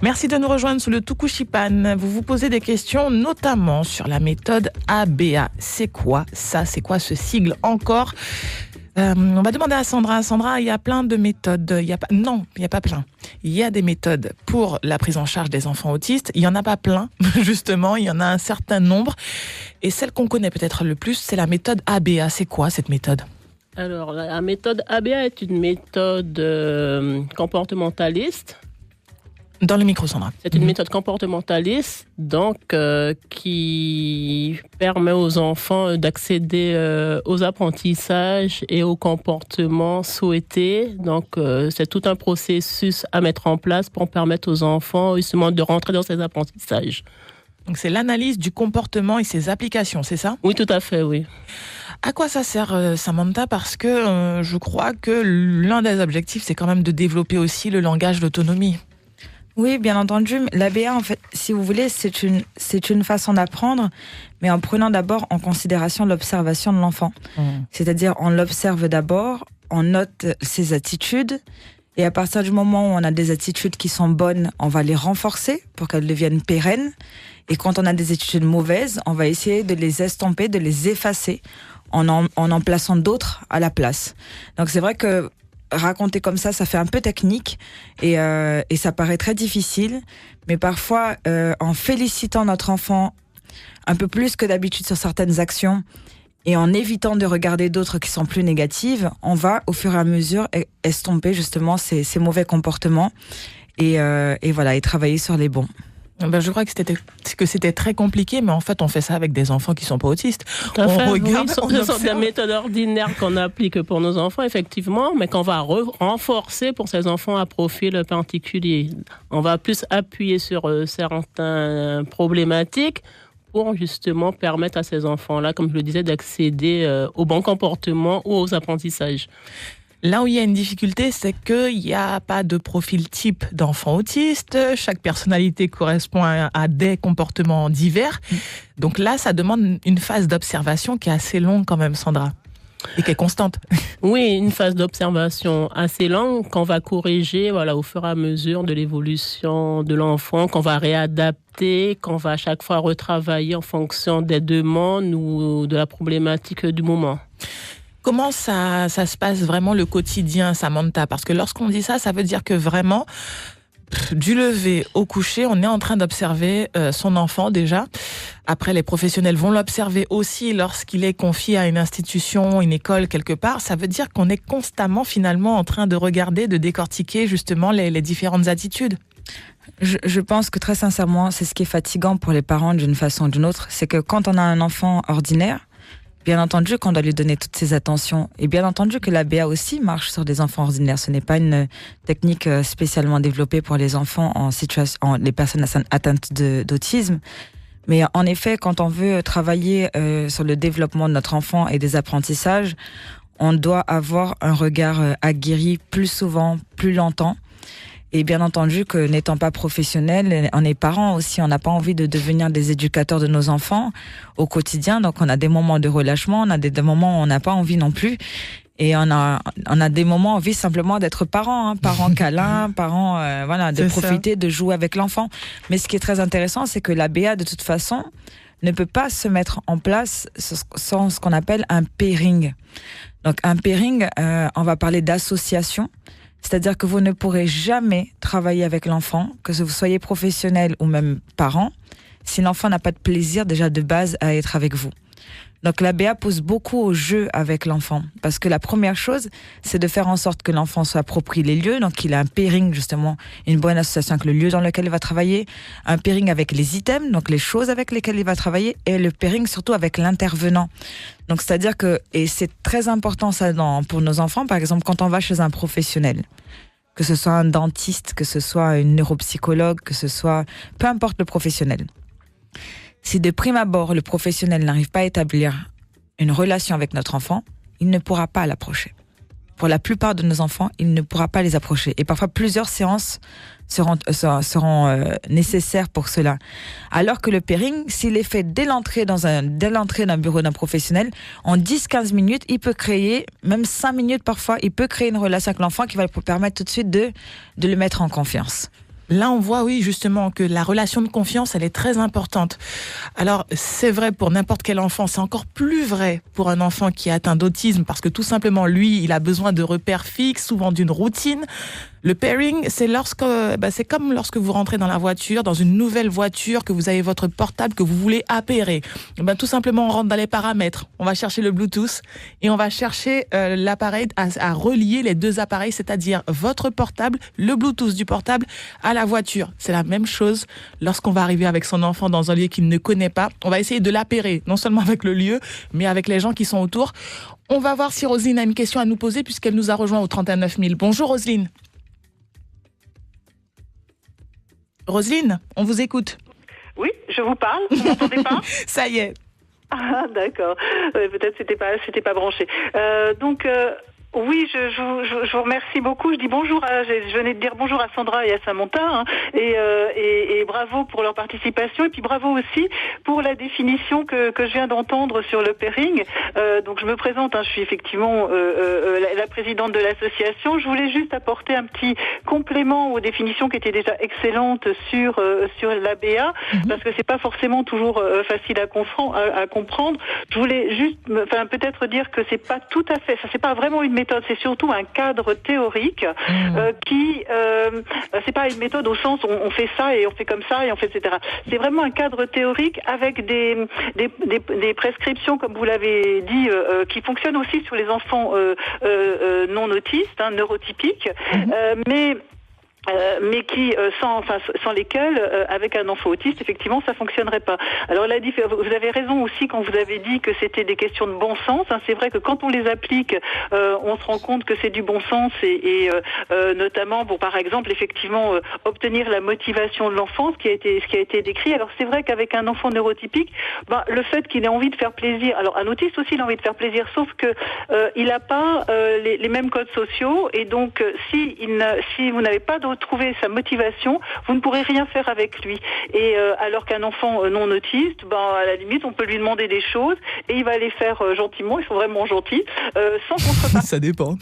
Merci de nous rejoindre sous le Tukushipan. Vous vous posez des questions, notamment sur la méthode ABA. C'est quoi ça? C'est quoi ce sigle encore? On va demander à Sandra. Sandra, il y a plein de méthodes. Il n'y a pas plein. Il y a des méthodes pour la prise en charge des enfants autistes. Il n'y en a pas plein, justement. Il y en a un certain nombre. Et celle qu'on connaît peut-être le plus, c'est la méthode ABA. C'est quoi cette méthode? Alors, la méthode ABA est une méthode comportementaliste. Dans le micro, Sandra. C'est une méthode comportementaliste, donc qui permet aux enfants d'accéder aux apprentissages et aux comportements souhaités. Donc, c'est tout un processus à mettre en place pour permettre aux enfants justement de rentrer dans ces apprentissages. Donc, c'est l'analyse du comportement et ses applications, c'est ça? Oui, tout à fait, oui. À quoi ça sert, Samantha? Parce que je crois que l'un des objectifs, c'est quand même de développer aussi le langage d'autonomie. Oui, bien entendu. L'ABA, en fait, si vous voulez, c'est une façon d'apprendre, mais en prenant d'abord en considération l'observation de l'enfant. C'est-à-dire, on l'observe d'abord, on note ses attitudes, et à partir du moment où on a des attitudes qui sont bonnes, on va les renforcer pour qu'elles deviennent pérennes. Et quand on a des attitudes mauvaises, on va essayer de les estomper, de les effacer, en plaçant d'autres à la place. Donc c'est vrai que raconter comme ça fait un peu technique et ça paraît très difficile. Mais parfois, en félicitant notre enfant un peu plus que d'habitude sur certaines actions et en évitant de regarder d'autres qui sont plus négatives, on va au fur et à mesure estomper justement ces mauvais comportements et voilà, et travailler sur les bons. Je crois que c'était très compliqué, mais en fait, on fait ça avec des enfants qui sont pas autistes. Tout à fait. Regarde, ce sont des méthodes ordinaires qu'on applique pour nos enfants, effectivement, mais qu'on va renforcer pour ces enfants à profil particulier. On va plus appuyer sur certaines problématiques pour justement permettre à ces enfants-là, comme je le disais, d'accéder au bon comportement ou aux apprentissages. Là où il y a une difficulté, c'est qu'il n'y a pas de profil type d'enfant autiste. Chaque personnalité correspond à des comportements divers. Donc là, ça demande une phase d'observation qui est assez longue quand même, Sandra, et qui est constante. Oui, une phase d'observation assez longue qu'on va corriger au fur et à mesure de l'évolution de l'enfant, qu'on va réadapter, qu'on va à chaque fois retravailler en fonction des demandes ou de la problématique du moment. Comment ça se passe vraiment le quotidien, Samantha? Parce que lorsqu'on dit ça, ça veut dire que vraiment, du lever au coucher, on est en train d'observer son enfant déjà. Après, les professionnels vont l'observer aussi lorsqu'il est confié à une institution, une école quelque part. Ça veut dire qu'on est constamment finalement en train de regarder, de décortiquer justement les différentes attitudes. Je pense que très sincèrement, c'est ce qui est fatigant pour les parents d'une façon ou d'une autre. C'est que quand on a un enfant ordinaire, bien entendu qu'on doit lui donner toutes ses attentions. Et bien entendu que l'ABA aussi marche sur des enfants ordinaires. Ce n'est pas une technique spécialement développée pour les enfants les personnes atteintes d'autisme. Mais en effet, quand on veut travailler sur le développement de notre enfant et des apprentissages, on doit avoir un regard aguerri plus souvent, plus longtemps. Et bien entendu que n'étant pas professionnel, on est parents aussi, on n'a pas envie de devenir des éducateurs de nos enfants au quotidien. Donc on a des moments de relâchement, on a des moments où on n'a pas envie non plus. Et on a des moments envie simplement d'être parents, parents câlins, parents, de profiter, de jouer avec l'enfant. Mais ce qui est très intéressant, c'est que l'ABA, de toute façon, ne peut pas se mettre en place sans ce qu'on appelle un pairing. Donc un pairing, on va parler d'association. C'est-à-dire que vous ne pourrez jamais travailler avec l'enfant, que vous soyez professionnel ou même parent, si l'enfant n'a pas de plaisir déjà de base à être avec vous. Donc l'ABA pousse beaucoup au jeu avec l'enfant, parce que la première chose, c'est de faire en sorte que l'enfant s'approprie les lieux, donc il a un pairing justement, une bonne association avec le lieu dans lequel il va travailler, un pairing avec les items, donc les choses avec lesquelles il va travailler, et le pairing surtout avec l'intervenant. Donc c'est-à-dire que, et c'est très important ça pour nos enfants, par exemple quand on va chez un professionnel, que ce soit un dentiste, que ce soit une neuropsychologue, que ce soit, peu importe le professionnel. Si de prime abord, le professionnel n'arrive pas à établir une relation avec notre enfant, il ne pourra pas l'approcher. Pour la plupart de nos enfants, il ne pourra pas les approcher. Et parfois, plusieurs séances seront nécessaires pour cela. Alors que le pairing, s'il est fait dès l'entrée d'un bureau d'un professionnel, en 10-15 minutes, il peut créer, même 5 minutes parfois, il peut créer une relation avec l'enfant qui va lui permettre tout de suite de le mettre en confiance. Là, on voit, oui, justement, que la relation de confiance, elle est très importante. Alors, c'est vrai pour n'importe quel enfant, c'est encore plus vrai pour un enfant qui est atteint d'autisme, parce que tout simplement, lui, il a besoin de repères fixes, souvent d'une routine. Le pairing, c'est c'est comme lorsque vous rentrez dans la voiture, dans une nouvelle voiture, que vous avez votre portable que vous voulez appairer. Tout simplement, on rentre dans les paramètres, on va chercher le Bluetooth et on va chercher l'appareil à relier les deux appareils, c'est-à-dire votre portable, le Bluetooth du portable à la voiture. C'est la même chose lorsqu'on va arriver avec son enfant dans un lieu qu'il ne connaît pas. On va essayer de l'appairer, non seulement avec le lieu, mais avec les gens qui sont autour. On va voir si Roselyne a une question à nous poser puisqu'elle nous a rejoint au 39 000. Bonjour Roselyne. Roselyne, on vous écoute. Oui, je vous parle. Vous m'entendez pas? Ça y est. Ah, d'accord. Peut-être c'était pas branché. Oui, je vous remercie beaucoup. Je dis bonjour je venais de dire bonjour à Sandra et à Samantha, et bravo pour leur participation, et puis bravo aussi pour la définition que je viens d'entendre sur le pairing. Donc je me présente, je suis effectivement la présidente de l'association. Je voulais juste apporter un petit complément aux définitions qui étaient déjà excellentes sur l'ABA, parce que c'est pas forcément toujours facile à comprendre. Je voulais juste, peut-être dire que c'est pas tout à fait, ça c'est pas vraiment une méthode, c'est surtout un cadre théorique qui c'est pas une méthode au sens où on fait ça et on fait comme ça et on fait etc. C'est vraiment un cadre théorique avec des prescriptions, comme vous l'avez dit, qui fonctionnent aussi sur les enfants non autistes, neurotypiques, mais qui sans lesquels avec un enfant autiste effectivement ça fonctionnerait pas. Alors vous avez raison aussi quand vous avez dit que c'était des questions de bon sens, c'est vrai que quand on les applique on se rend compte que c'est du bon sens et notamment pour par exemple effectivement obtenir la motivation de l'enfant, ce qui a été décrit. Alors c'est vrai qu'avec un enfant neurotypique, le fait qu'il ait envie de faire plaisir, alors un autiste aussi il a envie de faire plaisir, sauf que il n'a pas les mêmes codes sociaux, et donc si vous n'avez pas trouver sa motivation, vous ne pourrez rien faire avec lui. Et alors qu'un enfant non autiste, à la limite, on peut lui demander des choses et il va les faire gentiment, ils sont vraiment gentils, sans contrepartie. Ça dépend.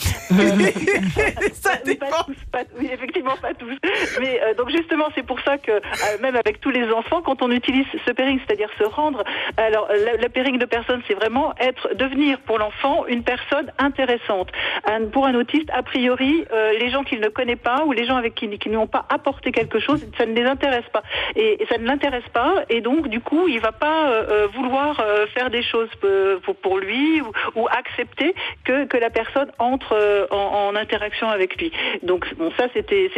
Ça dépend. Oui, effectivement, pas tous. Mais donc justement, c'est pour ça que même avec tous les enfants, quand on utilise ce pairing, c'est-à-dire se rendre, alors le pairing de personnes, c'est vraiment devenir pour l'enfant une personne intéressante. Pour un autiste, a priori, les gens qu'il ne connaît pas ou les gens avec qui ne lui ont pas apporté quelque chose, ça ne les intéresse pas. Et ça ne l'intéresse pas, et donc du coup, il va pas vouloir faire des choses pour lui ou accepter que la personne entre en interaction avec lui. Donc bon, ça c'était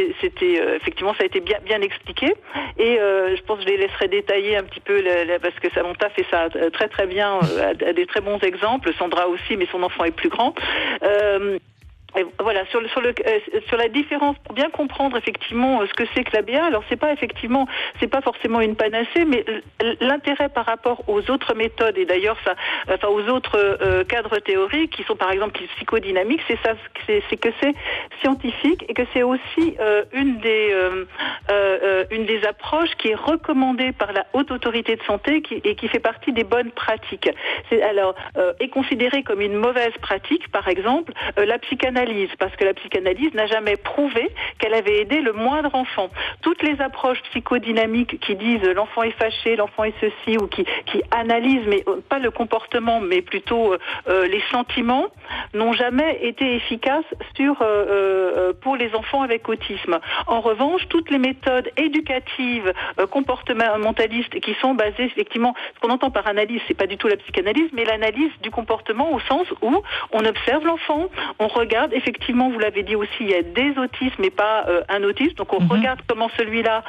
effectivement ça a été bien expliqué, et je pense que je les laisserai détailler un petit peu parce que Samantha fait ça très très bien, a des très bons exemples, Sandra aussi, mais son enfant est plus grand. Et voilà, sur la différence, pour bien comprendre effectivement ce que c'est que l'ABA. Alors c'est pas forcément une panacée, mais l'intérêt par rapport aux autres méthodes, et d'ailleurs aux autres cadres théoriques qui sont par exemple psychodynamiques, c'est que c'est scientifique et que c'est aussi une des approches qui est recommandée par la Haute Autorité de Santé et qui fait partie des bonnes pratiques. Est considérée comme une mauvaise pratique, par exemple, la psychanalyse, parce que la psychanalyse n'a jamais prouvé qu'elle avait aidé le moindre enfant. Toutes les approches psychodynamiques qui disent l'enfant est fâché, l'enfant est ceci, ou qui analysent, mais pas le comportement, mais plutôt les sentiments, n'ont jamais été efficaces pour les enfants avec autisme. En revanche, toutes les méthodes éducatives, comportementalistes, qui sont basées effectivement, ce qu'on entend par analyse, c'est pas du tout la psychanalyse, mais l'analyse du comportement au sens où on observe l'enfant, on regarde, effectivement, vous l'avez dit aussi, il y a des autismes, mais pas un autisme, donc on regarde comment celui-là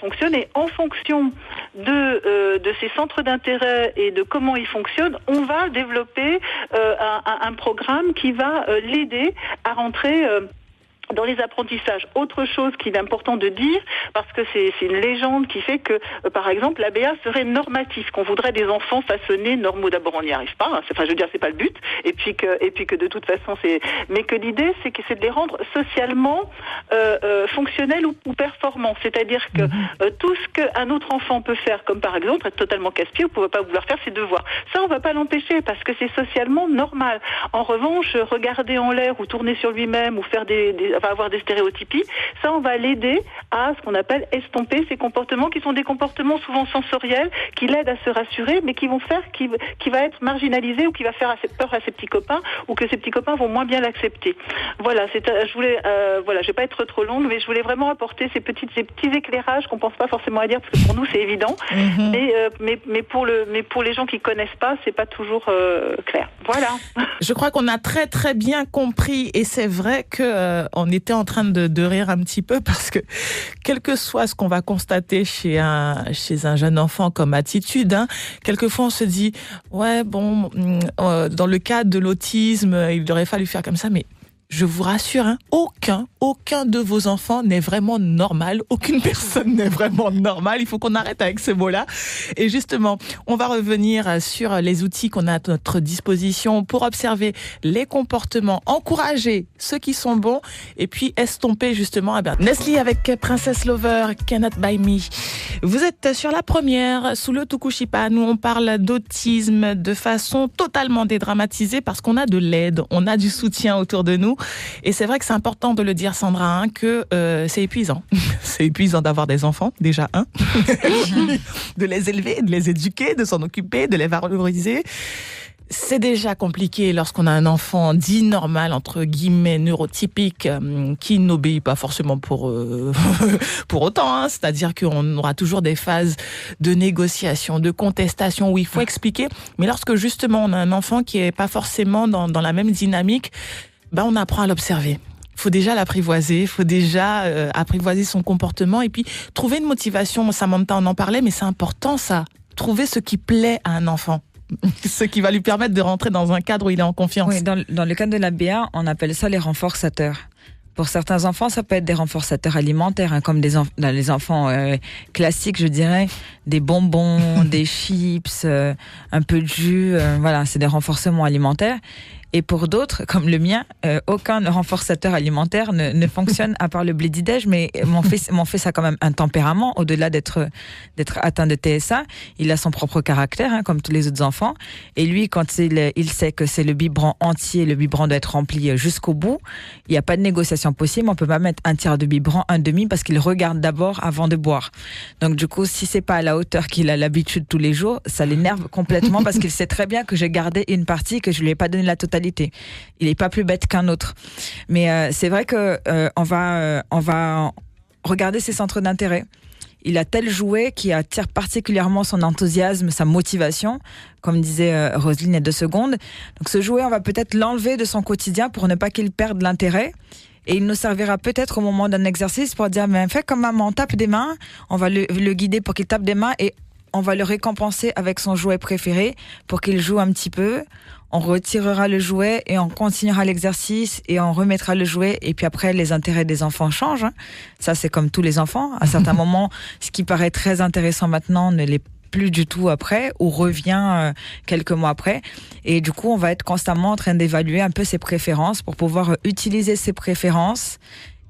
fonctionne, et en fonction de ses centres d'intérêt et de comment il fonctionne, on va développer un programme qui va l'aider à rentrer dans les apprentissages. Autre chose qu'il est important de dire, parce que c'est une légende qui fait que, par exemple, l'ABA serait normatif, qu'on voudrait des enfants façonnés normaux. D'abord, on n'y arrive pas, je veux dire, c'est pas le but, et puis que de toute façon, mais que l'idée, c'est de les rendre socialement fonctionnels ou performants. C'est-à-dire que tout ce qu'un autre enfant peut faire, comme par exemple être totalement casse-pied, ou ne pouvez pas vouloir faire ses devoirs, ça, on va pas l'empêcher, parce que c'est socialement normal. En revanche, regarder en l'air ou tourner sur lui-même ou faire avoir des stéréotypies. Ça, on va l'aider à ce qu'on appelle estomper ces comportements qui sont des comportements souvent sensoriels, qui l'aident à se rassurer, mais qui va être marginalisé ou qui va faire peur à ses petits copains, ou que ses petits copains vont moins bien l'accepter. Voilà, je vais pas être trop longue, mais je voulais vraiment apporter ces petits éclairages qu'on pense pas forcément à dire, parce que pour nous c'est évident, mais pour les gens qui connaissent pas, c'est pas toujours clair. Voilà. Je crois qu'on a très très bien compris, et c'est vrai que on était en train de rire un petit peu, parce que quel que soit ce qu'on va constater chez un jeune enfant comme attitude, quelquefois on se dit ouais bon, dans le cadre de l'autisme il aurait fallu faire comme ça, mais je vous rassure, aucun de vos enfants n'est vraiment normal. Aucune personne n'est vraiment normale. Il faut qu'on arrête avec ces mots-là. Et justement, on va revenir sur les outils qu'on a à notre disposition pour observer les comportements, encourager ceux qui sont bons et puis estomper justement. Nestlé avec Princess Lover, Cannot Buy Me. Vous êtes sur la première, sous le Tukushipan, où on parle d'autisme de façon totalement dédramatisée, parce qu'on a de l'aide, on a du soutien autour de nous. Et c'est vrai que c'est important de le dire, Sandra, que c'est épuisant. C'est épuisant d'avoir des enfants, déjà, de les élever, de les éduquer, de s'en occuper, de les valoriser. C'est déjà compliqué lorsqu'on a un enfant dit normal, entre guillemets, neurotypique, qui n'obéit pas forcément pour autant. C'est-à-dire qu'on aura toujours des phases de négociation, de contestation, où il faut expliquer. Mais lorsque justement on a un enfant qui est pas forcément dans la même dynamique, on apprend à l'observer. Il faut déjà l'apprivoiser, il faut déjà apprivoiser son comportement et puis trouver une motivation. Samantha, on en parlait, mais c'est important ça. Trouver ce qui plaît à un enfant. Ce qui va lui permettre de rentrer dans un cadre où il est en confiance. Oui, dans le cadre de la BA, on appelle ça les renforçateurs. Pour certains enfants, ça peut être des renforçateurs alimentaires, comme les enfants classiques, je dirais, des bonbons, des chips, un peu de jus, voilà, c'est des renforcements alimentaires. Et pour d'autres, comme le mien, aucun renforçateur alimentaire ne fonctionne à part le Blédidège, mais mon fils a quand même un tempérament, au-delà d'être atteint de TSA. Il a son propre caractère, comme tous les autres enfants. Et lui, quand il sait que c'est le biberon entier, le biberon doit être rempli jusqu'au bout, il n'y a pas de négociation possible. On peut pas mettre un tiers de biberon, un demi, parce qu'il regarde d'abord avant de boire. Donc du coup, si c'est pas à la hauteur qu'il a l'habitude tous les jours, ça l'énerve complètement, parce qu'il sait très bien que j'ai gardé une partie, que je lui ai pas donné la totalité. Il n'est pas plus bête qu'un autre. Mais c'est vrai que on va regarder ses centres d'intérêt. Il a tel jouet qui attire particulièrement son enthousiasme, sa motivation, comme disait Roselyne il y a 2 secondes. Donc ce jouet, on va peut-être l'enlever de son quotidien pour ne pas qu'il perde l'intérêt. Et il nous servira peut-être au moment d'un exercice pour dire, mais fais comme maman, tape des mains. On va le guider pour qu'il tape des mains et on va le récompenser avec son jouet préféré pour qu'il joue un petit peu. On retirera le jouet et on continuera l'exercice et on remettra le jouet. Et puis après, les intérêts des enfants changent. Ça, c'est comme tous les enfants. À certains moments, ce qui paraît très intéressant maintenant ne l'est plus du tout après ou revient quelques mois après. Et du coup, on va être constamment en train d'évaluer un peu ses préférences pour pouvoir utiliser ses préférences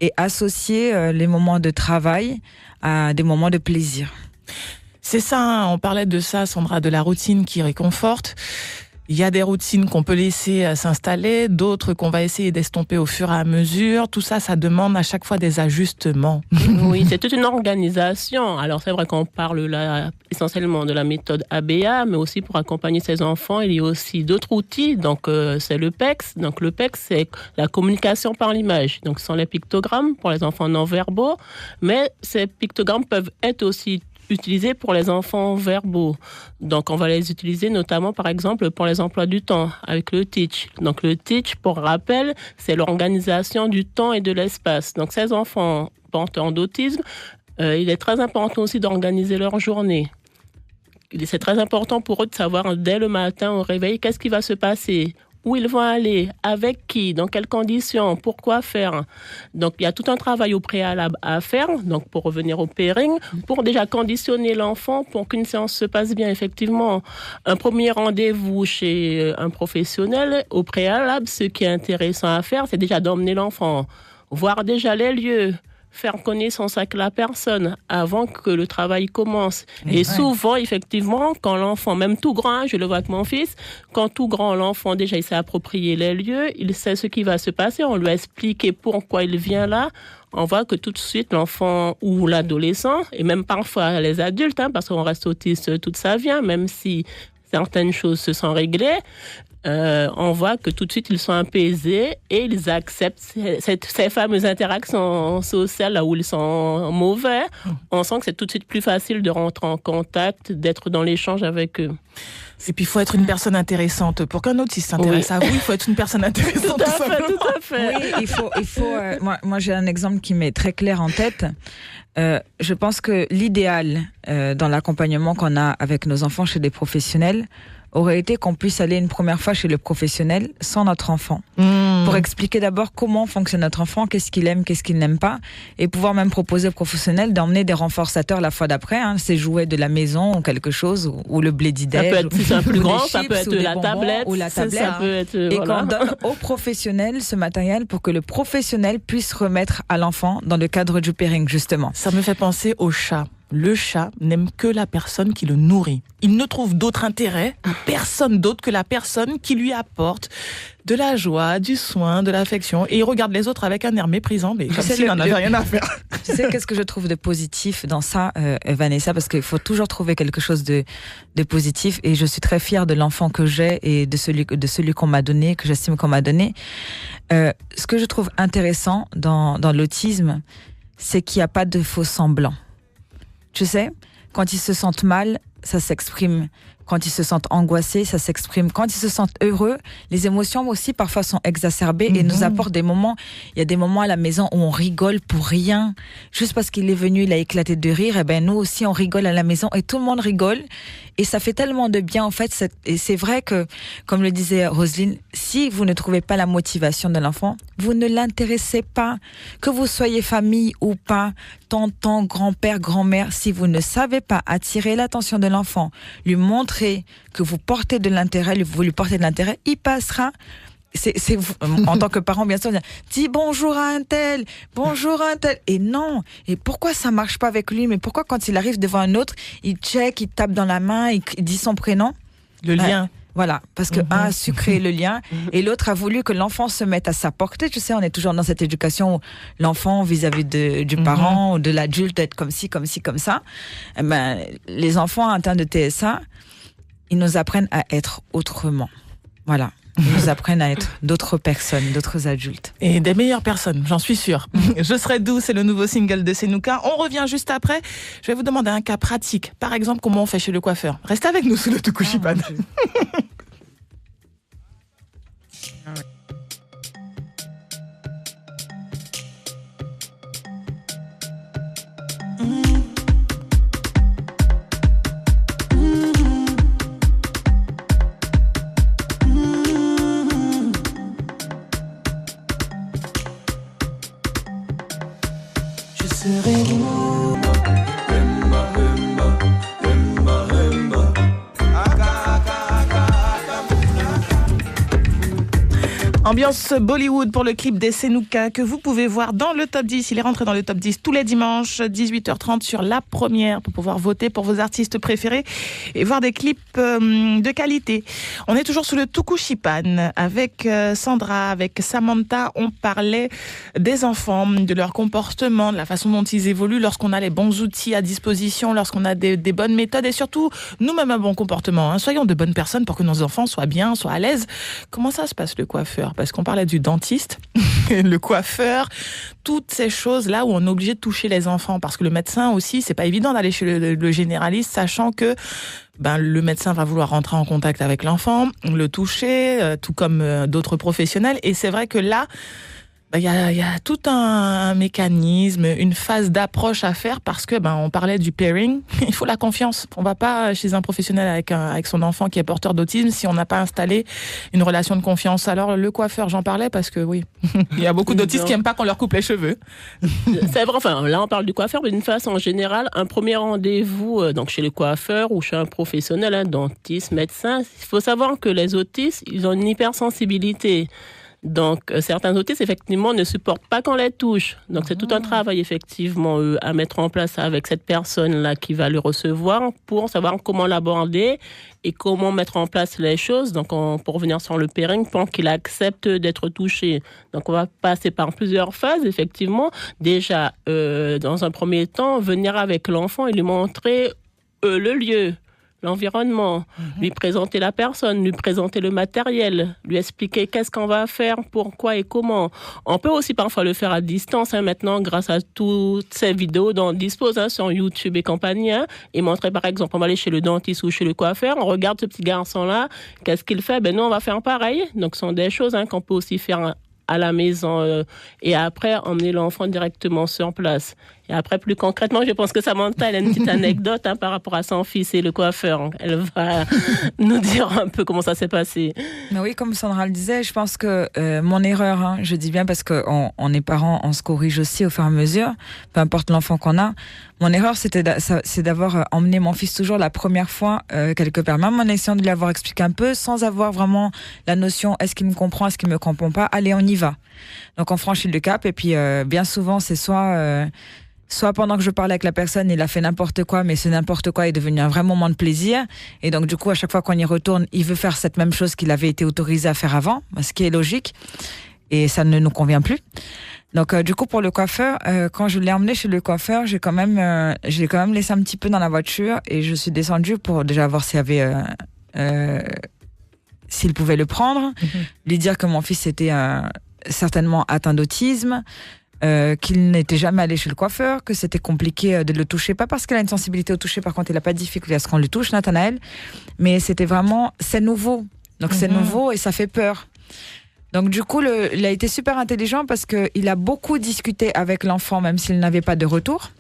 et associer les moments de travail à des moments de plaisir. C'est ça, on parlait de ça, Sandra, de la routine qui réconforte. Il y a des routines qu'on peut laisser s'installer, d'autres qu'on va essayer d'estomper au fur et à mesure. Tout ça, ça demande à chaque fois des ajustements. Oui, c'est toute une organisation. Alors, c'est vrai qu'on parle là essentiellement de la méthode ABA, mais aussi pour accompagner ces enfants, il y a aussi d'autres outils. Donc, c'est le PECS. Donc, le PECS, c'est la communication par l'image. Donc, ce sont les pictogrammes pour les enfants non-verbaux, mais ces pictogrammes peuvent être aussi utilisés pour les enfants verbaux. Donc, on va les utiliser notamment, par exemple, pour les emplois du temps, avec le TEACH. Donc, le TEACH, pour rappel, c'est l'organisation du temps et de l'espace. Donc, ces enfants porteurs d'autisme, il est très important aussi d'organiser leur journée. C'est très important pour eux de savoir, dès le matin au réveil, qu'est-ce qui va se passer, où ils vont aller, avec qui, dans quelles conditions, pourquoi faire. Donc, il y a tout un travail au préalable à faire, donc pour revenir au pairing, pour déjà conditionner l'enfant pour qu'une séance se passe bien, effectivement. Un premier rendez-vous chez un professionnel, au préalable, ce qui est intéressant à faire, c'est déjà d'emmener l'enfant, voir déjà les lieux, faire connaissance avec la personne avant que le travail commence. Et souvent, effectivement, quand l'enfant, même tout grand, je le vois avec mon fils, quand tout grand, l'enfant, déjà, il s'est approprié les lieux, il sait ce qui va se passer, on lui a expliqué pourquoi il vient là, on voit que tout de suite, l'enfant ou l'adolescent, et même parfois les adultes, parce qu'on reste autiste toute sa vie, même si certaines choses se sont réglées, on voit que tout de suite, ils sont apaisés et ils acceptent ces fameuses interactions sociales là où ils sont mauvais. On sent que c'est tout de suite plus facile de rentrer en contact, d'être dans l'échange avec eux. Et puis, il faut être une personne intéressante. Pour qu'un autiste s'intéresse à vous, il faut être une personne intéressante. Tout à fait. Oui, il faut. Moi, j'ai un exemple qui m'est très clair en tête. Je pense que l'idéal dans l'accompagnement qu'on a avec nos enfants chez des professionnels aurait été qu'on puisse aller une première fois chez le professionnel sans notre enfant. Pour expliquer d'abord comment fonctionne notre enfant, qu'est-ce qu'il aime, qu'est-ce qu'il n'aime pas, et pouvoir même proposer au professionnel d'emmener des renforçateurs la fois d'après, ses jouets de la maison ou quelque chose, ou le blédidège. Ça peut être, si c'est un plus grand, ça peut être la tablette. Ou la tablette. Ça peut être, et qu'on donne au professionnel ce matériel pour que le professionnel puisse remettre à l'enfant dans le cadre du pairing, justement. Ça me fait penser au chat. Le chat n'aime que la personne qui le nourrit. Il ne trouve d'autre intérêt à personne d'autre que la personne qui lui apporte de la joie, du soin, de l'affection. Et il regarde les autres avec un air méprisant, mais comme s'il n'en avait rien à faire. Tu sais, qu'est-ce que je trouve de positif dans ça, Vanessa? Parce qu'il faut toujours trouver quelque chose de positif. Et je suis très fière de l'enfant que j'ai et de celui qu'on m'a donné, que j'estime qu'on m'a donné. Ce que je trouve intéressant dans l'autisme, c'est qu'il n'y a pas de faux semblants. Tu sais, quand ils se sentent mal, ça s'exprime. Quand ils se sentent angoissés, ça s'exprime. Quand ils se sentent heureux, les émotions aussi parfois sont exacerbées et nous apportent des moments. Il y a des moments à la maison où on rigole pour rien. Juste parce qu'il est venu, il a éclaté de rire. Et ben nous aussi, on rigole à la maison et tout le monde rigole. Et ça fait tellement de bien, en fait. Et c'est vrai que, comme le disait Roselyne, si vous ne trouvez pas la motivation de l'enfant, vous ne l'intéressez pas. Que vous soyez famille ou pas, tonton, grand-père, grand-mère, si vous ne savez pas attirer l'attention de l'enfant, lui montrer que vous portez de l'intérêt, vous lui portez de l'intérêt, il passera. C'est vous, en tant que parent, bien sûr, dis bonjour à un tel, bonjour à un tel. Et non. Et pourquoi ça marche pas avec lui? Mais pourquoi quand il arrive devant un autre, il check, il tape dans la main, il dit son prénom? Le lien. Voilà, parce que un a su créer le lien et l'autre a voulu que l'enfant se mette à sa portée. Tu sais, on est toujours dans cette éducation où l'enfant vis-à-vis du parent ou de l'adulte être comme ci, comme ci, comme ça. Eh ben, les enfants atteints de TSA, ils nous apprennent à être autrement. Voilà. Ils nous apprennent à être d'autres personnes, d'autres adultes. Et des meilleures personnes, j'en suis sûre. Je serai douce, c'est le nouveau single de Senuka. On revient juste après. Je vais vous demander un cas pratique. Par exemple, comment on fait chez le coiffeur. Restez avec nous sous le Tukushipan. Ambiance Bollywood pour le clip des Senuka que vous pouvez voir dans le top 10. Il est rentré dans le top 10 tous les dimanches, 18h30 sur La Première pour pouvoir voter pour vos artistes préférés et voir des clips de qualité. On est toujours sous le Tukushipan avec Sandra, avec Samantha. On parlait des enfants, de leur comportement, de la façon dont ils évoluent lorsqu'on a les bons outils à disposition, lorsqu'on a des bonnes méthodes et surtout nous-mêmes un bon comportement. Soyons de bonnes personnes pour que nos enfants soient bien, soient à l'aise. Comment ça se passe le coiffeur? Parce qu'on parlait du dentiste, le coiffeur, toutes ces choses-là où on est obligé de toucher les enfants. Parce que le médecin aussi, c'est pas évident d'aller chez le généraliste, sachant que le médecin va vouloir rentrer en contact avec l'enfant, le toucher, tout comme d'autres professionnels. Et c'est vrai que là, il y a tout un mécanisme, une phase d'approche à faire parce que on parlait du pairing, il faut la confiance. On va pas chez un professionnel avec son enfant qui est porteur d'autisme si on n'a pas installé une relation de confiance. Alors le coiffeur, j'en parlais parce que oui, il y a beaucoup d'autistes qui aiment pas qu'on leur coupe les cheveux. C'est vrai, enfin là on parle du coiffeur, mais d'une façon générale, un premier rendez-vous donc chez le coiffeur ou chez un professionnel, dentiste, médecin, il faut savoir que les autistes, ils ont une hypersensibilité. Donc, certains autistes, effectivement, ne supportent pas qu'on les touche. Donc, c'est tout un travail, effectivement, à mettre en place avec cette personne-là qui va le recevoir pour savoir comment l'aborder et comment mettre en place les choses. Donc, pour revenir sur le pairing, pour qu'il accepte d'être touché. Donc, on va passer par plusieurs phases, effectivement. Déjà, dans un premier temps, venir avec l'enfant et lui montrer le lieu, l'environnement, lui présenter la personne, lui présenter le matériel, lui expliquer qu'est-ce qu'on va faire, pourquoi et comment. On peut aussi parfois le faire à distance, maintenant, grâce à toutes ces vidéos dont on dispose sur YouTube et compagnie, et montrer, par exemple, on va aller chez le dentiste ou chez le coiffeur, on regarde ce petit garçon-là, qu'est-ce qu'il fait? Nous, on va faire pareil. Donc, ce sont des choses qu'on peut aussi faire à la maison et après, emmener l'enfant directement sur place. Et après, plus concrètement, je pense que Samantha, elle a une petite anecdote par rapport à son fils et le coiffeur. Elle va nous dire un peu comment ça s'est passé. Mais oui, comme Sandra le disait, je pense que mon erreur, je dis bien parce qu'on est parents, on se corrige aussi au fur et à mesure, peu importe l'enfant qu'on a. Mon erreur, c'est d'avoir emmené mon fils toujours la première fois quelque part, même en essayant de lui avoir expliqué un peu, sans avoir vraiment la notion, est-ce qu'il me comprend, est-ce qu'il me comprend pas, allez, on y va. Donc on franchit le cap et puis bien souvent, c'est soit pendant que je parle avec la personne, il a fait n'importe quoi, mais ce n'importe quoi est devenu un vrai moment de plaisir. Et donc, du coup, à chaque fois qu'on y retourne, il veut faire cette même chose qu'il avait été autorisé à faire avant, ce qui est logique. Et ça ne nous convient plus. Donc, du coup, pour le coiffeur, quand je l'ai emmené chez le coiffeur, j'ai quand même laissé un petit peu dans la voiture et je suis descendue pour déjà voir s'il y avait, s'il pouvait le prendre, lui dire que mon fils était certainement atteint d'autisme, qu'il n'était jamais allé chez le coiffeur, que c'était compliqué de le toucher, pas parce qu'il a une sensibilité au toucher, par contre il n'a pas de difficulté à ce qu'on le touche, Nathanaël, mais c'était vraiment, c'est nouveau, donc c'est nouveau et ça fait peur. Donc du coup, il a été super intelligent parce qu'il a beaucoup discuté avec l'enfant, même s'il n'avait pas de retour,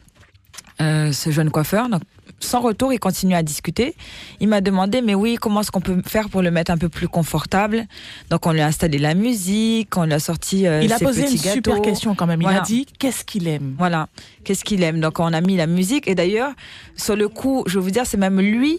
ce jeune coiffeur. Donc, sans retour, il continue à discuter. Il m'a demandé, mais oui, comment est-ce qu'on peut faire pour le mettre un peu plus confortable? Donc, on lui a installé la musique, on lui a sorti il a ses posé petits une gâteaux. super question quand même. Il Voilà. a dit, qu'est-ce qu'il aime? Voilà, qu'est-ce qu'il aime. Donc, on a mis la musique. Et d'ailleurs, sur le coup, je vais vous dire, c'est même lui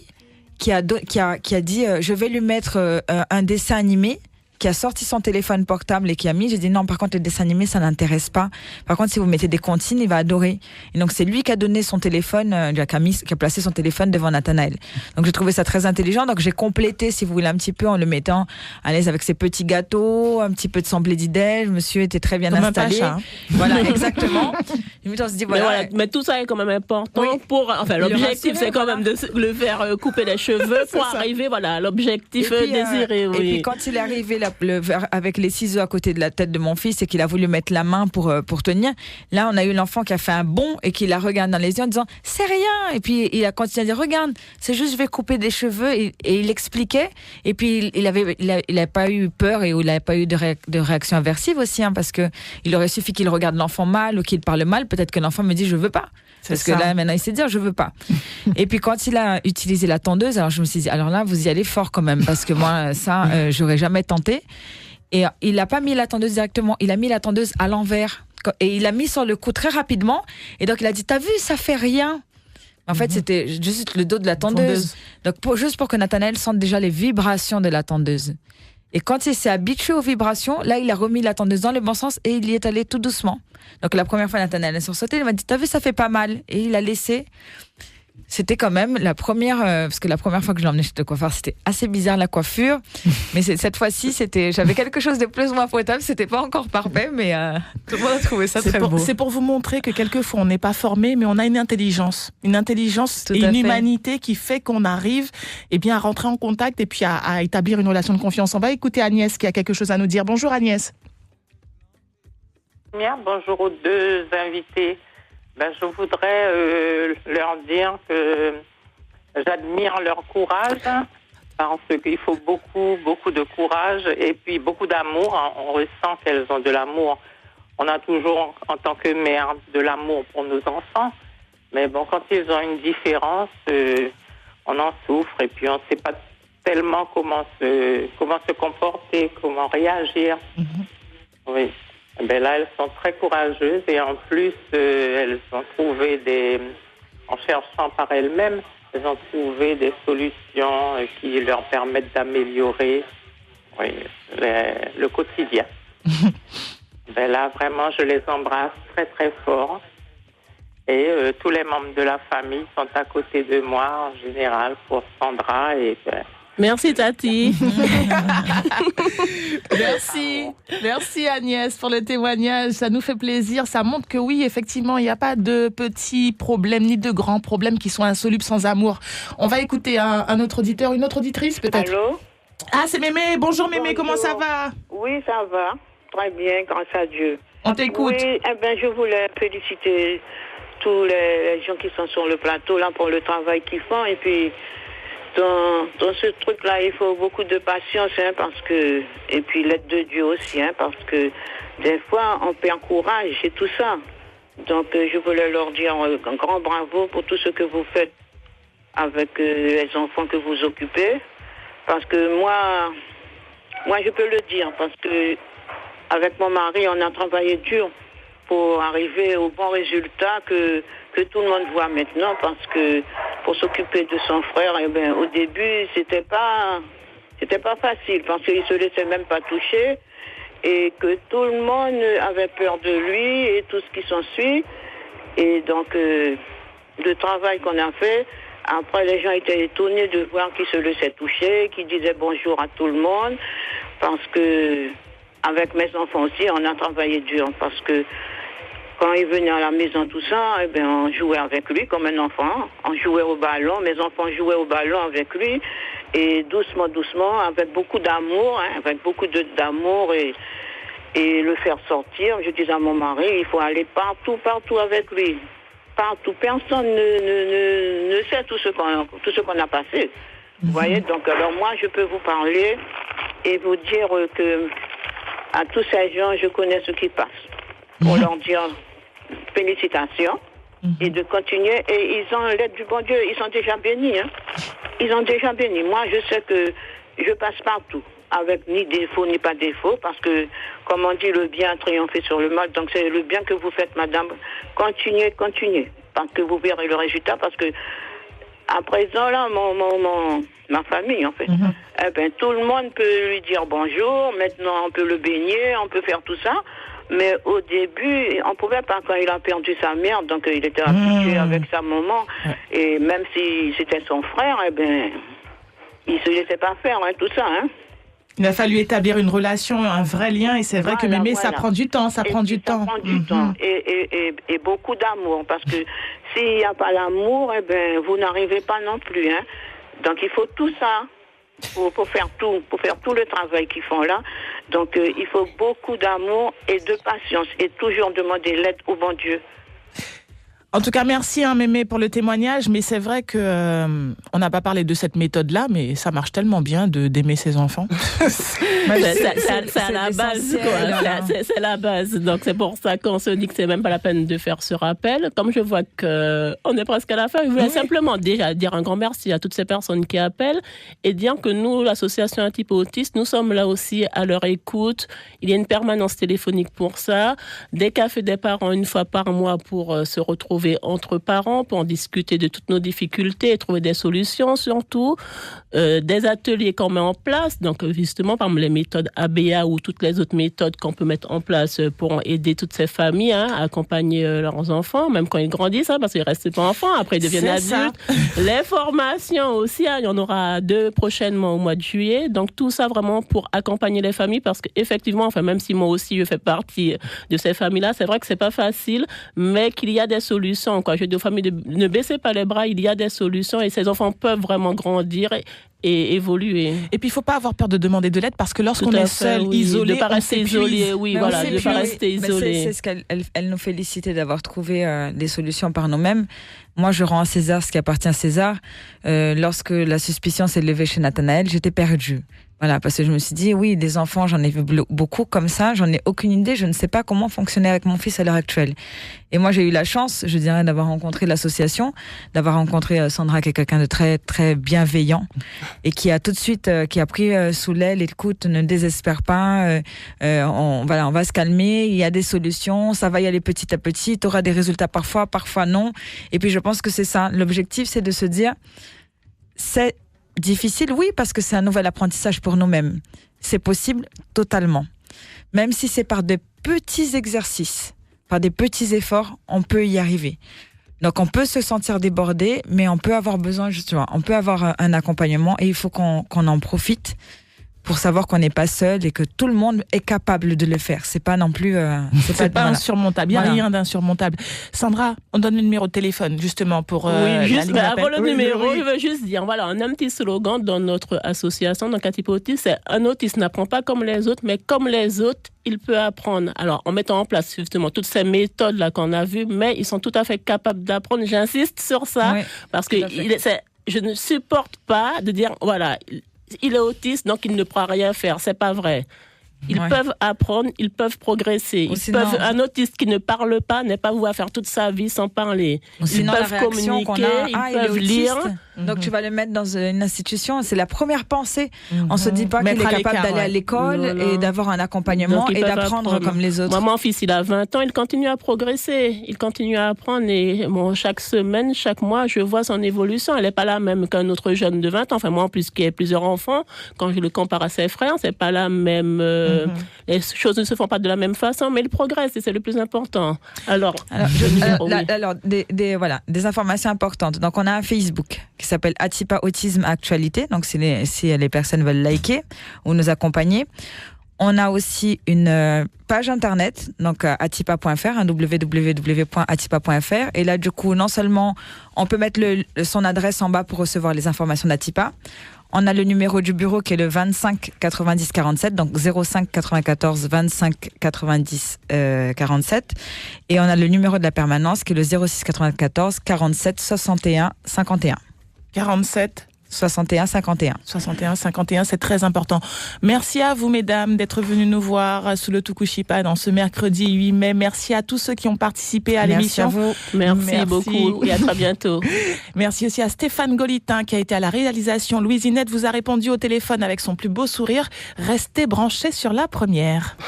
qui a dit, je vais lui mettre un dessin animé, qui a sorti son téléphone portable et qui a mis, j'ai dit non, par contre, le dessin animé, ça n'intéresse pas. Par contre, si vous mettez des comptines, il va adorer. Et donc, c'est lui qui a donné son téléphone, qui a placé son téléphone devant Nathanaël. Donc, j'ai trouvé ça très intelligent. Donc, j'ai complété, si vous voulez, un petit peu en le mettant à l'aise avec ses petits gâteaux, un petit peu de semblé d'idée. Monsieur était très bien Comme installé. un pacha, Voilà, exactement. Et on se dit, voilà. Mais tout ça est quand même important Oui. l'objectif, c'est quand voilà. même de le faire couper les cheveux pour ça. arriver, à l'objectif Et puis, désiré. Et puis quand il est arrivé avec les ciseaux à côté de la tête de mon fils et qu'il a voulu mettre la main pour tenir, là on a eu l'enfant qui a fait un bond et qui la regarde dans les yeux en disant c'est rien, et puis il a continué à dire regarde, c'est juste je vais couper des cheveux, et il expliquait, et puis il avait pas eu peur et il n'avait pas eu de réaction aversive aussi, parce que il aurait suffi qu'il regarde l'enfant mal ou qu'il parle mal, peut-être que l'enfant me dit je veux pas. Parce que là, maintenant, il sait dire, je veux pas. Et puis, quand il a utilisé la tondeuse, alors je me suis dit, alors là, vous y allez fort quand même, parce que moi, ça, j'aurais jamais tenté. Et il n'a pas mis la tondeuse directement, il a mis la tondeuse à l'envers. Et il a mis sur le cou très rapidement. Et donc, il a dit, t'as vu, ça fait rien. En fait, c'était juste le dos de la tondeuse. Donc, juste pour que Nathanaël sente déjà les vibrations de la tondeuse. Et quand il s'est habitué aux vibrations, là, il a remis la tondeuse dans le bon sens et il y est allé tout doucement. Donc, la première fois, Nathanaël est sursauté, il m'a dit, t'as vu, ça fait pas mal. Et il a laissé. C'était quand même la première, parce que la première fois que je l'ai emmené chez le coiffeur, c'était assez bizarre la coiffure. Mais cette fois-ci, j'avais quelque chose de plus ou moins potable. C'était pas encore parfait, mais tout le monde a trouvé ça très beau. C'est pour vous montrer que quelquefois on n'est pas formé, mais on a une intelligence et une humanité qui fait qu'on arrive, à rentrer en contact et puis à établir une relation de confiance. On va écouter Agnès qui a quelque chose à nous dire. Bonjour Agnès. Bien, bonjour aux deux invités. Je voudrais leur dire que j'admire leur courage, parce qu'il faut beaucoup de courage et puis beaucoup d'amour. On ressent qu'elles ont de l'amour. On a toujours, en tant que mère, de l'amour pour nos enfants. Mais bon, quand ils ont une différence, on en souffre et puis on ne sait pas tellement comment se comporter, comment réagir. Oui. Là, elles sont très courageuses et en plus, elles ont trouvé en cherchant par elles-mêmes, elles ont trouvé des solutions qui leur permettent d'améliorer le quotidien. Ben là, vraiment, je les embrasse très, très fort. Et tous les membres de la famille sont à côté de moi, en général, pour Sandra. Et Merci, Tati. Merci Agnès pour le témoignage. Ça nous fait plaisir. Ça montre que oui, effectivement, il n'y a pas de petits problèmes ni de grands problèmes qui sont insolubles sans amour. On va écouter un autre auditeur, une autre auditrice peut-être. Allô? Ah, c'est Mémé. Bonjour Mémé, Bonjour. comment ça va? Oui, ça va. Très bien, grâce à Dieu. On t'écoute. Oui, je voulais féliciter tous les gens qui sont sur le plateau là pour le travail qu'ils font. Et puis, dans ce truc-là, il faut beaucoup de patience, et puis l'aide de Dieu aussi, parce que des fois, on perd courage et tout ça. Donc, je voulais leur dire un grand bravo pour tout ce que vous faites avec les enfants que vous occupez. Parce que moi, je peux le dire, parce que avec mon mari, on a travaillé dur pour arriver au bon résultat que tout le monde voit maintenant, parce que pour s'occuper de son frère, au début, c'était pas facile, parce qu'il se laissait même pas toucher, et que tout le monde avait peur de lui et tout ce qui s'ensuit. Et donc, le travail qu'on a fait, après les gens étaient étonnés de voir qu'il se laissait toucher, qu'il disait bonjour à tout le monde, parce que avec mes enfants aussi, on a travaillé dur, parce que quand il venait à la maison, tout ça, on jouait avec lui comme un enfant. On jouait au ballon, mes enfants jouaient au ballon avec lui, et doucement, avec beaucoup d'amour, d'amour, et le faire sortir. Je disais à mon mari, il faut aller partout avec lui. Partout. Personne ne sait tout ce qu'on a passé. Vous voyez, donc alors moi, je peux vous parler et vous dire que à tous ces gens, je connais ce qui passe. Pour leur dire félicitations et de continuer. Et ils ont l'aide du bon Dieu. Ils sont déjà bénis. Ils ont déjà bénis. Moi, je sais que je passe partout, avec ni défaut ni pas défaut, parce que, comme on dit, le bien a triomphé sur le mal. Donc c'est le bien que vous faites, madame. Continuez, parce que vous verrez le résultat, parce que à présent, là, ma famille, en fait, tout le monde peut lui dire bonjour. Maintenant, on peut le baigner, on peut faire tout ça. Mais au début, on ne pouvait pas, quand il a perdu sa mère, donc il était habitué avec sa maman. Et même si c'était son frère, il ne se laissait pas faire tout ça. Il a fallu établir une relation, un vrai lien, et c'est vrai que Mémé, ça prend du temps, ça prend du temps. Et beaucoup d'amour, parce que s'il n'y a pas l'amour, vous n'arrivez pas non plus. Donc il faut tout ça pour faire tout le travail qu'ils font là. Donc il faut beaucoup d'amour et de patience, et toujours demander l'aide au bon Dieu. En tout cas, merci Mémé pour le témoignage, mais c'est vrai que on n'a pas parlé de cette méthode-là, mais ça marche tellement bien d'aimer ses enfants. C'est à la base, quoi. C'est la base. Donc c'est pour ça qu'on se dit que c'est même pas la peine de faire ce rappel. Comme je vois qu'on est presque à la fin, je voulais simplement déjà dire un grand merci à toutes ces personnes qui appellent et dire que nous, l'association Antipo Autistes, nous sommes là aussi à leur écoute. Il y a une permanence téléphonique pour ça, des cafés des parents une fois par mois pour se retrouver entre parents pour en discuter de toutes nos difficultés et trouver des solutions surtout, des ateliers qu'on met en place, donc justement par les méthodes ABA ou toutes les autres méthodes qu'on peut mettre en place pour aider toutes ces familles à accompagner leurs enfants, même quand ils grandissent, parce qu'ils ne restent pas enfants, après ils deviennent adultes. Les formations aussi, il y en aura 2 prochainement au mois de juillet, donc tout ça vraiment pour accompagner les familles, parce qu'effectivement, même si moi aussi je fais partie de ces familles-là, c'est vrai que c'est pas facile, mais qu'il y a des solutions. Je dis aux familles ne baissez pas les bras, il y a des solutions et ces enfants peuvent vraiment grandir et évoluer. Et puis il ne faut pas avoir peur de demander de l'aide, parce que lorsqu'on est seul, isolé, de pas rester isolé, de pas rester isolé. C'est ce qu'elle nous félicitait d'avoir trouvé des solutions par nous-mêmes. Moi, je rends à César ce qui appartient à César. Lorsque la suspicion s'est levée chez Nathanaël, j'étais perdue. Voilà, parce que je me suis dit, oui, des enfants, j'en ai vu beaucoup comme ça, j'en ai aucune idée, je ne sais pas comment fonctionner avec mon fils à l'heure actuelle. Et moi, j'ai eu la chance, je dirais, d'avoir rencontré l'association, d'avoir rencontré Sandra, qui est quelqu'un de très, très bienveillant, et qui a tout de suite, qui a pris sous l'aile, écoute, ne désespère pas, on va se calmer, il y a des solutions, ça va y aller petit à petit, tu auras des résultats parfois non. Et puis, je pense que c'est ça. L'objectif, c'est de se dire, c'est difficile, oui, parce que c'est un nouvel apprentissage pour nous-mêmes. C'est possible totalement. même si c'est par de petits exercices, par des petits efforts, on peut y arriver. Donc, on peut se sentir débordé, mais on peut avoir besoin, justement, on peut avoir un accompagnement et il faut qu'on en profite pour savoir qu'on n'est pas seul et que tout le monde est capable de le faire. C'est pas non plus... c'est pas insurmontable. Il n'y a rien d'insurmontable. Sandra, on donne le numéro de téléphone, justement, pour oui, juste, la ligne avant le numéro, oui. je veux juste dire, voilà, on a un petit slogan dans notre association, donc Atipa Autisme, c'est un autiste n'apprend pas comme les autres, mais comme les autres, il peut apprendre. Alors, en mettant en place, justement, toutes ces méthodes-là qu'on a vues, mais ils sont tout à fait capables d'apprendre. J'insiste sur ça, parce que je ne supporte pas de dire, voilà... Il est autiste, donc il ne pourra rien faire. C'est pas vrai. Ils peuvent apprendre, ils peuvent progresser. Un autiste qui ne parle pas n'est pas voué à faire toute sa vie sans parler. Ils peuvent communiquer, ils peuvent lire. Donc tu vas le mettre dans une institution. C'est la première pensée. On se dit pas qu'il est capable d'aller à l'école et d'avoir un accompagnement et d'apprendre comme les autres. Moi, mon fils, il a 20 ans, il continue à progresser. Il continue à apprendre. Et chaque semaine, chaque mois, je vois son évolution. Elle n'est pas la même qu'un autre jeune de 20 ans. Enfin, moi, en plus, qui ai plusieurs enfants, quand je le compare à ses frères, c'est pas la même... Les choses ne se font pas de la même façon, mais il progresse et c'est le plus important. Alors des informations importantes. Donc, on a un Facebook qui s'appelle Atipa Autisme Actualité. Donc, si les personnes veulent liker ou nous accompagner. On a aussi une page internet, donc atipa.fr, www.atipa.fr. Et là, du coup, non seulement on peut mettre son adresse en bas pour recevoir les informations d'Atipa. On a le numéro du bureau qui est le 25 90 47, donc 05 94 25 90 47. Et on a le numéro de la permanence qui est le 06 94 47 61 51. 47 61 51. 61 51, c'est très important. Merci à vous, mesdames, d'être venues nous voir sous le Tukushipan en ce mercredi 8 mai. Merci à tous ceux qui ont participé à l'émission. Merci beaucoup et à très bientôt. Merci aussi à Stéphane Golitin qui a été à la réalisation. Louise Inette vous a répondu au téléphone avec son plus beau sourire. Restez branchés sur la première.